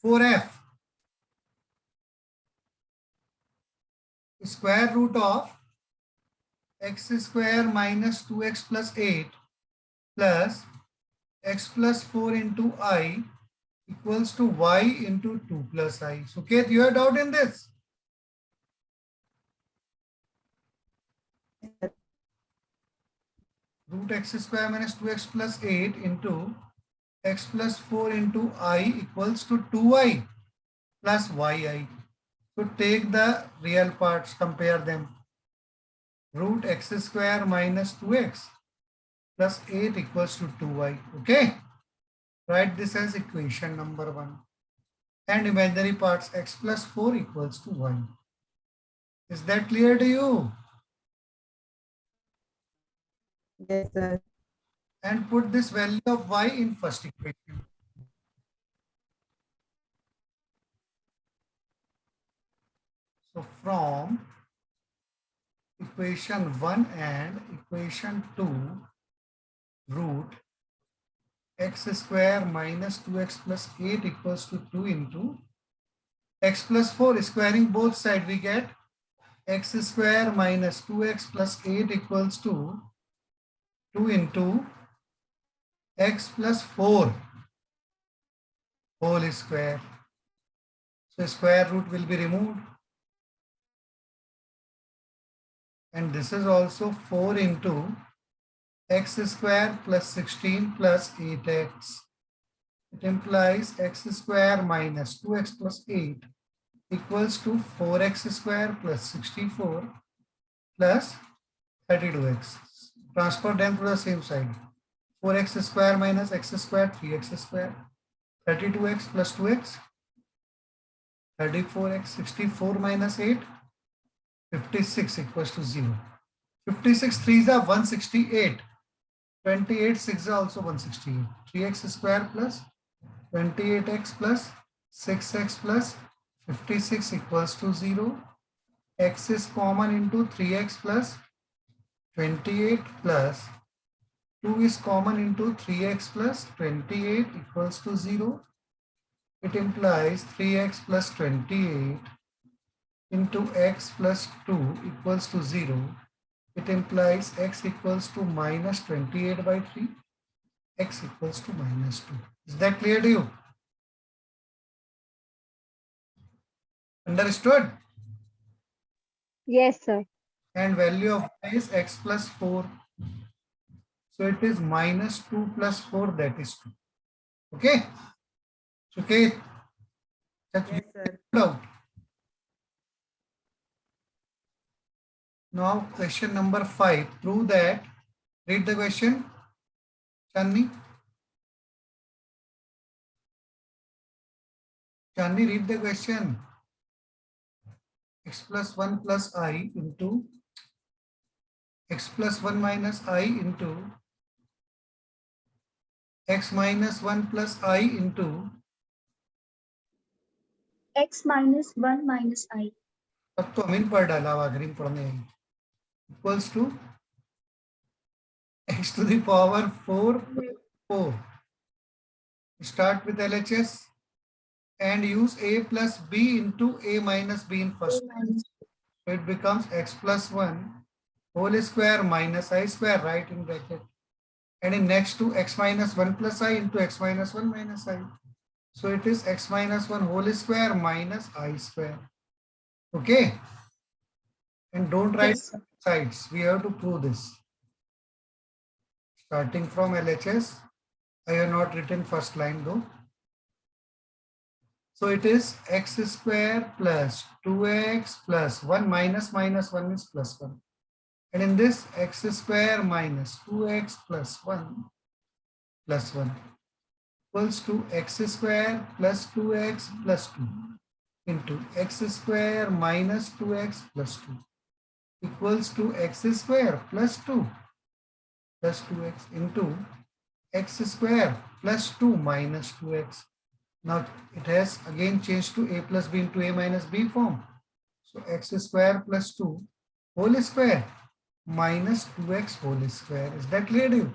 4f square root of x square minus 2x plus 8 plus x plus 4 into I equals to y into 2 plus I. So Kate, you have doubt in this? Root x square minus 2x plus 8 into x plus 4 into I equals to 2i plus yi. So take the real parts, compare them. Root x square minus 2x plus 8 equals to 2y. Okay. Write this as equation number 1. And imaginary parts x plus 4 equals to y. Is that clear to you? Yes, sir. And put this value of y in first equation. So from equation 1 and equation 2, root x square minus 2x plus 8 equals to 2 into x plus 4, squaring both sides, we get x square minus 2x plus 8 equals to 2 into x plus 4 whole square. So square root will be removed. And this is also 4 into x square plus 16 plus 8x. It implies x square minus 2x plus 8 equals to 4x square plus 64 plus 32x. Transfer them to the same side. 4x square minus x square, 3x square. 32x plus 2x, 34x, 64 minus 8, 56 equals to 0. 56 3s are 168. 28 6s are also 168. 3x square plus 28x plus 6x plus 56 equals to 0. X is common into 3x plus 28 plus 2 is common into 3x plus 28 equals to 0. It implies 3x plus 28 into x plus 2 equals to 0. It implies x equals to minus 28 by 3. X equals to minus 2. Is that clear to you? Understood? Yes, sir. And value of y is x plus 4. So it is minus 2 plus 4, that is 2. Okay? So Kate, that's Yes, sir. out. Now question number 5. Prove that. Read the question. Chandni. Chandni, read the question. X plus 1 plus I into x plus 1 minus I into x minus 1 plus I into X minus 1 minus I. अब तो अमीन पर डाला हुआ green पढ़ने equals to x to the power 4 4. Start with LHS and use a plus b into a minus b in first. So it becomes x plus 1 whole square minus I square, right in bracket. And in next to x minus 1 plus I into x minus 1 minus I. So it is x minus 1 whole square minus I square. Okay. And don't write Yes, sir. sides. We have to prove this. Starting from LHS. I have not written first line though. So it is x square plus 2x plus 1 minus minus 1 is plus 1. And in this x square minus 2x plus 1 plus 1 equals to x square plus 2x plus 2 into x square minus 2x plus 2 equals to x square plus 2 plus 2x into x square plus 2 minus 2x. Now it has again changed to a plus b into a minus b form. So x square plus 2 whole square minus 2x whole square. Is that clear to you?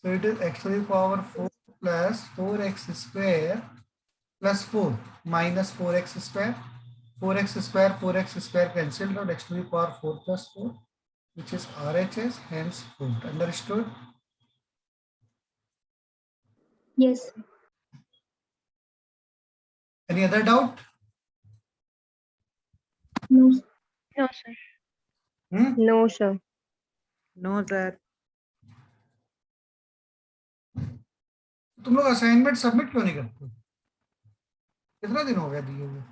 So it is x to the power 4 plus 4x square plus 4 minus 4x square. 4x square, 4x square cancelled out, x to the power 4 plus 4, which is RHS, hence proved. Understood? Yes. Any other doubt? No. Sir. No, sir. No, sir. No, sir. तुम लोग assignment submit क्यों नहीं करते? कितना दिन हो गया दिए हुए?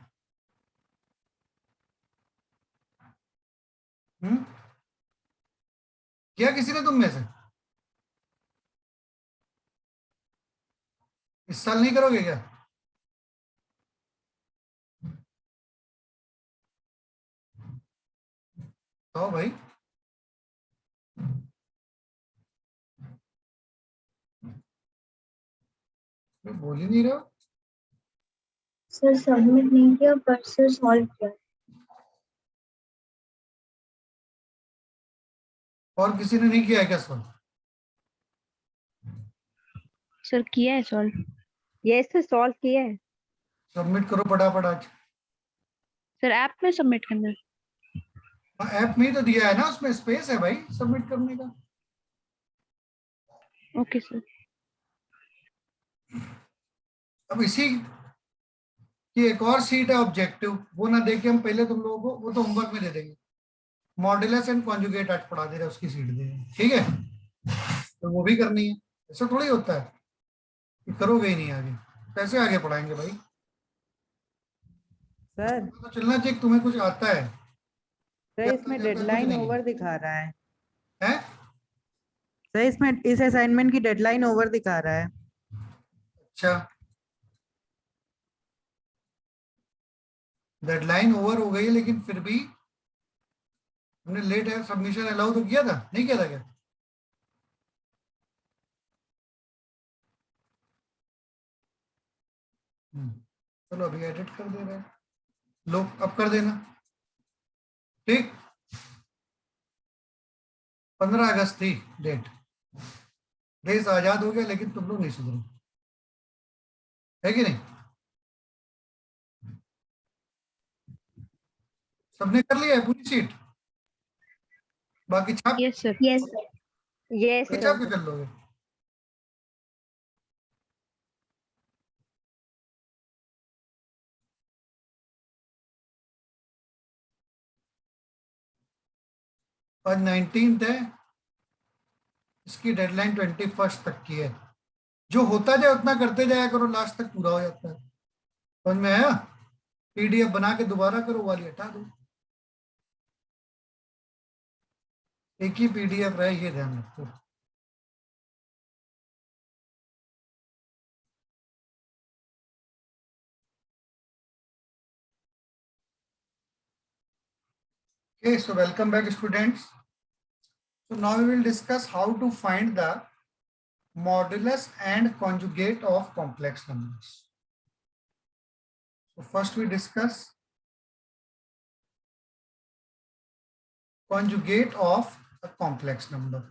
किया किसी ने तुम में से? इस साल नहीं करोगे क्या? तो भाई बोल ही नहीं रहे हो. सर सबमिट नहीं किया पर सर सॉल्व किया. और किसी ने नहीं किया है क्या सॉल्व? सर किया है सॉल्व. Yes, sir. Solve किया है. सबमिट करो फटाफट आज. सर ऐप में सबमिट करना है. ऐप में ही तो दिया है ना, उसमें स्पेस है भाई सबमिट करने का. Okay sir. अब इसी की एक और सीट है ऑब्जेक्टिव, वो ना देके हम पहले तुम लोगों को वो तो होमवर्क में दे देंगे. मॉड्यूलस एंड कॉन्जुगेट आज पढ़ा दे रहे हैं, उसकी सीट दे रहे हैं. ठीक है, तो वो भी करनी है. ऐसा थोड़ी होता है कि करोगे ही नहीं आगे. कैसे आगे पढ़ाएंगे भाई? सर तो चलना चाहिए तुम्हें कुछ आता है. सर इसमें डेडलाइन ओवर दिखा रहा है. हैं? सर इसमें इस असाइनमेंट की डेडलाइन ओवर दिखा रहा है. अच्छा, डेडलाइन ओवर हो गई है, लेकिन फिर भी हमने लेट है सबमिशन अलाउ तो किया था, नहीं किया था क्या? चलो अभी एडिट कर दे रहे हैं. लो अब कर देना. ठीक, 15 अगस्त थी डेट. देश आजाद हो गया लेकिन तुम लोग नहीं सुधरे, है कि नहीं? सबने कर लिया है पूरी सीट, बाकी छाप yes sir. Yes sir. Yes, के sir. छाप के कर लोगे. आज 19th है, इसकी डेडलाइन 21st तक की है. जो होता जाए उतना करते जाया करो, लास्ट तक पूरा हो जाता है. समझ में आया? पीडीएफ बना के दोबारा करो, वाली हटा दो. एक ही पीडीएफ रहे, ये ध्यान रखो. Okay, so welcome back students. So now we will discuss how to find the modulus and conjugate of complex numbers. So first we discuss conjugate of a complex number.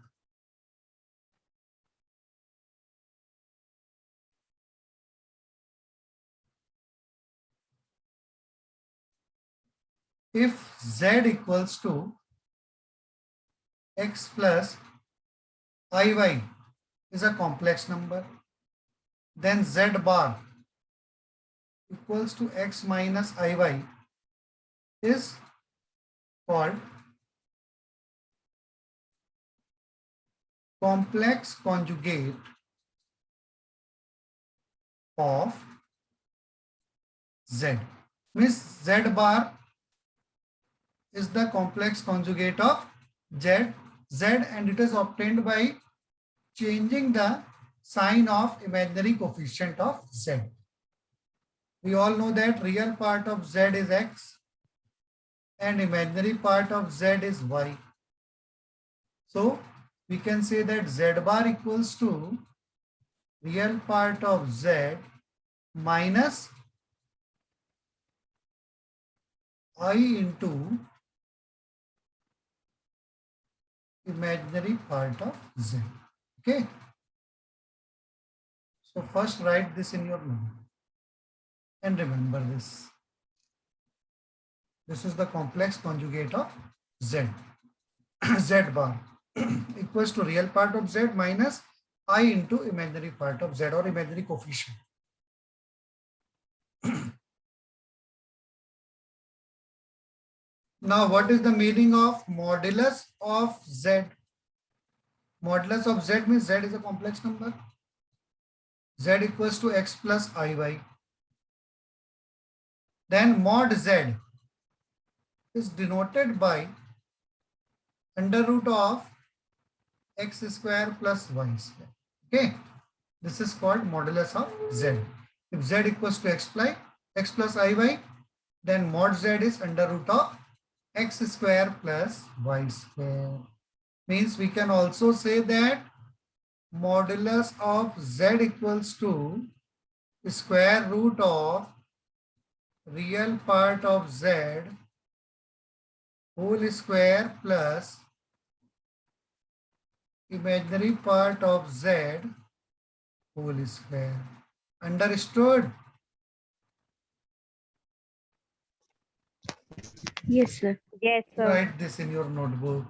If z equals to x plus iy is a complex number, then z bar equals to x minus iy is called complex conjugate of z. Means z bar is the complex conjugate of z, and it is obtained by changing the sign of imaginary coefficient of z. We all know that real part of z is x and imaginary part of z is y. So we can say that z bar equals to real part of z minus I into imaginary part of z. Okay. So first write this in your mind. And remember this. This is the complex conjugate of Z. Z bar equals to real part of Z minus I into imaginary part of Z or imaginary coefficient. Now, what is the meaning of modulus of Z? Modulus of Z means Z is a complex number. Z equals to X plus IY. Then mod Z is denoted by under root of X square plus Y square. Okay. This is called modulus of Z. If Z equals to X plus IY, then mod Z is under root of X square plus Y square. Means we can also say that modulus of Z equals to square root of real part of Z whole square plus imaginary part of Z whole square. Understood? Yes, sir. Yes, sir. Write this in your notebook.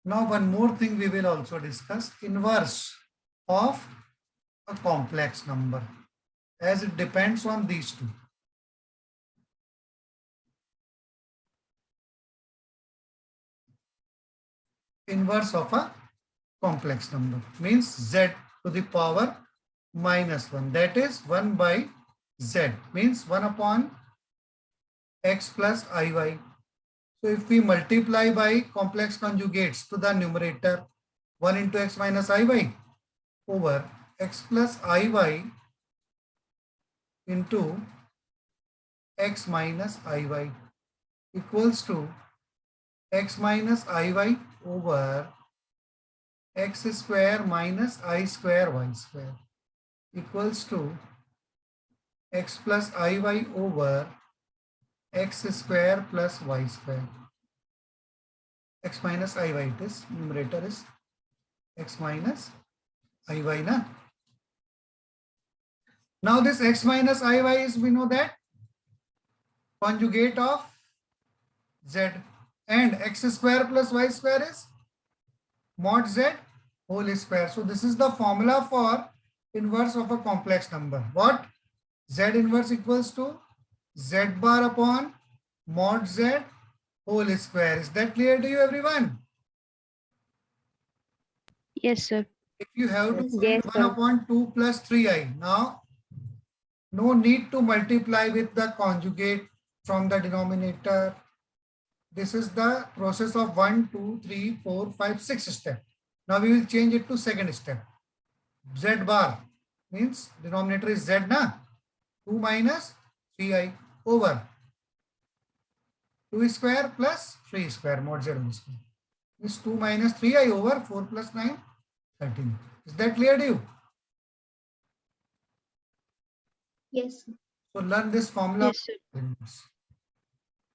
Now, one more thing we will also discuss, inverse of a complex number, as it depends on these two. Inverse of a complex number means Z to the power minus 1. That is 1 by Z means 1 upon X plus IY. So if we multiply by complex conjugates to the numerator 1 into X minus IY over X plus IY into X minus IY equals to X minus IY over X square minus I square Y square equals to X plus IY over X square plus Y square. X minus IY, it is, numerator is X minus IY na. Now this X minus IY is, we know that, conjugate of Z, and X square plus Y square is mod Z whole square. So this is the formula for inverse of a complex number. What? Z inverse equals to Z bar upon mod Z whole square. Is that clear to you, everyone? Yes, sir. If you have to Yes, find 1 sir. upon 2 plus 3i, now no need to multiply with the conjugate from the denominator. This is the process of 1, 2, 3, 4, 5, 6 step. Now we will change it to second step. Z bar means denominator is Z na, 2 minus 3i over 2 square plus 3 square mod Z whole square. Is 2 minus 3i over 4 plus 9, 13. Is that clear to you? Yes. So learn this formula. Yes, sir.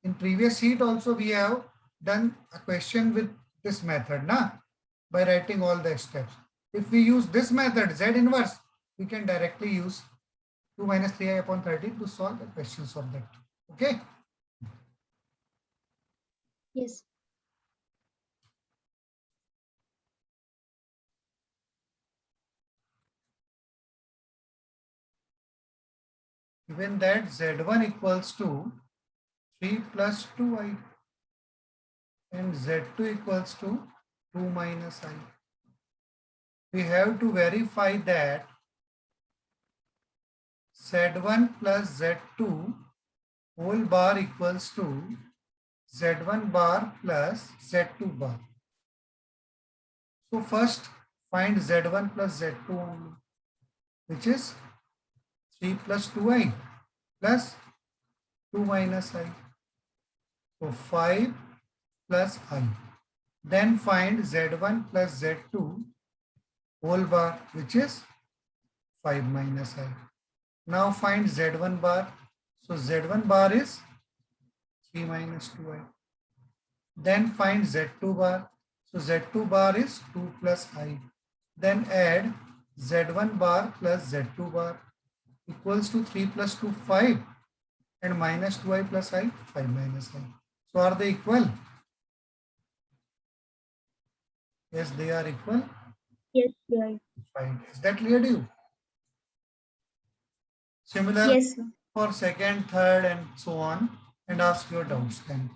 In previous sheet also we have done a question with this method na, by writing all the steps. If we use this method Z inverse, we can directly use 2 minus 3i upon 13 to solve the questions of that. Okay. Yes. Given that Z1 equals to 3 plus 2i and Z2 equals to 2 minus I. We have to verify that Z1 plus Z2 whole bar equals to Z1 bar plus Z2 bar. So first find Z1 plus Z2 only, which is 3 plus 2i plus 2 minus I. So 5 plus I. Then find Z1 plus Z2 whole bar, which is 5 minus I. Now find Z1 bar. So Z1 bar is 3 minus 2i. Then find Z2 bar. So Z2 bar is 2 plus I. Then add Z1 bar plus Z2 bar equals to 3 plus 2, 5, and minus 2i plus I, 5 minus I. So are they equal? Yes, they are equal. Yes, yeah. Fine. Is that clear to you? Similar Yes, sir. for second, third, and so on, and ask your doubts then.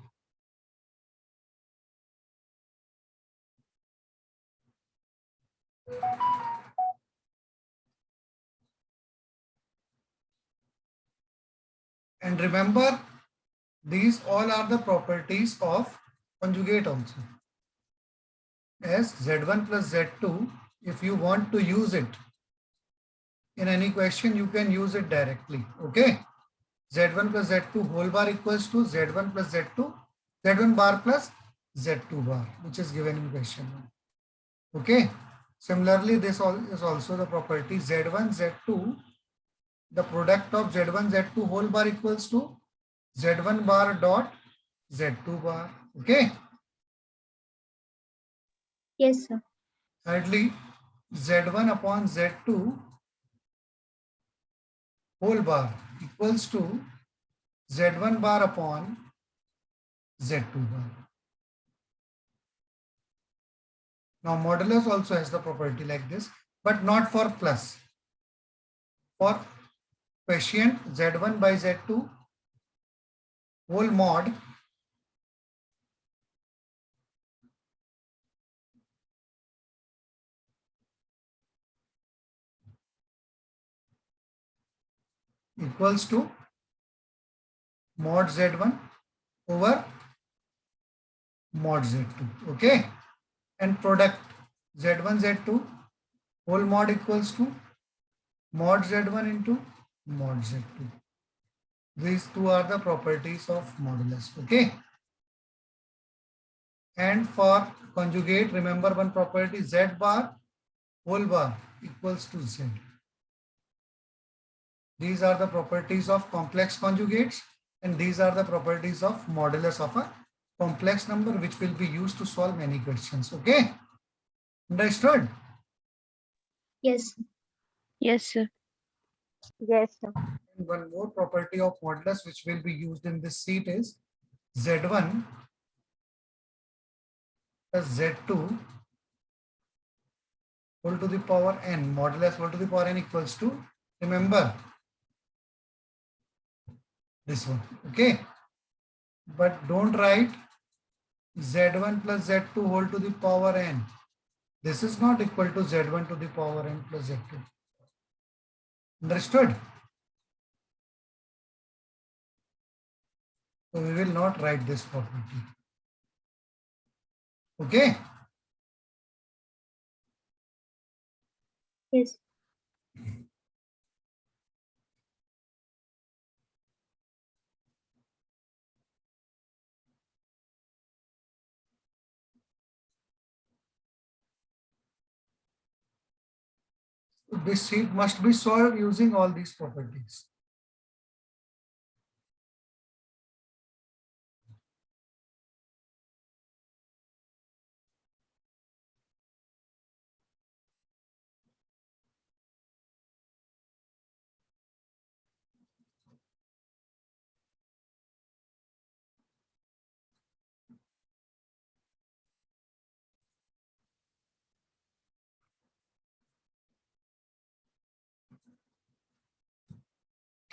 And remember, these all are the properties of conjugate also. As Z1 plus Z2, if you want to use it in any question, you can use it directly. Okay. Z1 plus Z2 whole bar equals to Z1 plus Z2, Z1 bar plus Z2 bar, which is given in question 1. Okay. Similarly, this is also the property Z1, Z2. The product of Z1, Z2 whole bar equals to Z1 bar dot Z2 bar. Okay. Yes, sir. Thirdly, Z1 upon Z2 whole bar equals to Z1 bar upon Z2 bar. Now modulus also has the property like this, but not for plus. For quotient Z1 by Z2 whole mod equals to mod Z1 over mod Z2. Okay. And product Z1, Z2 whole mod equals to mod Z1 into mod Z2. These two are the properties of modulus. Okay. And for conjugate, remember one property, Z bar whole bar equals to Z. These are the properties of complex conjugates, and these are the properties of modulus of a complex number, which will be used to solve many questions. Okay. Understood? Yes. Yes, sir. Yes, sir. And one more property of modulus which will be used in this sheet is Z1 plus Z2 whole to the power n, modulus whole to the power n equals to, remember, this one. Okay. But don't write Z1 plus Z2 whole to the power n. This is not equal to Z1 to the power n plus Z2. Understood? So we will not write this property. Okay. Yes. This sheet must be solved using all these properties.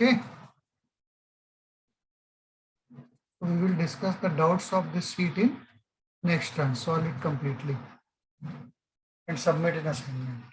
Okay. We will discuss the doubts of this sheet in next run. Solve it completely and submit an assignment.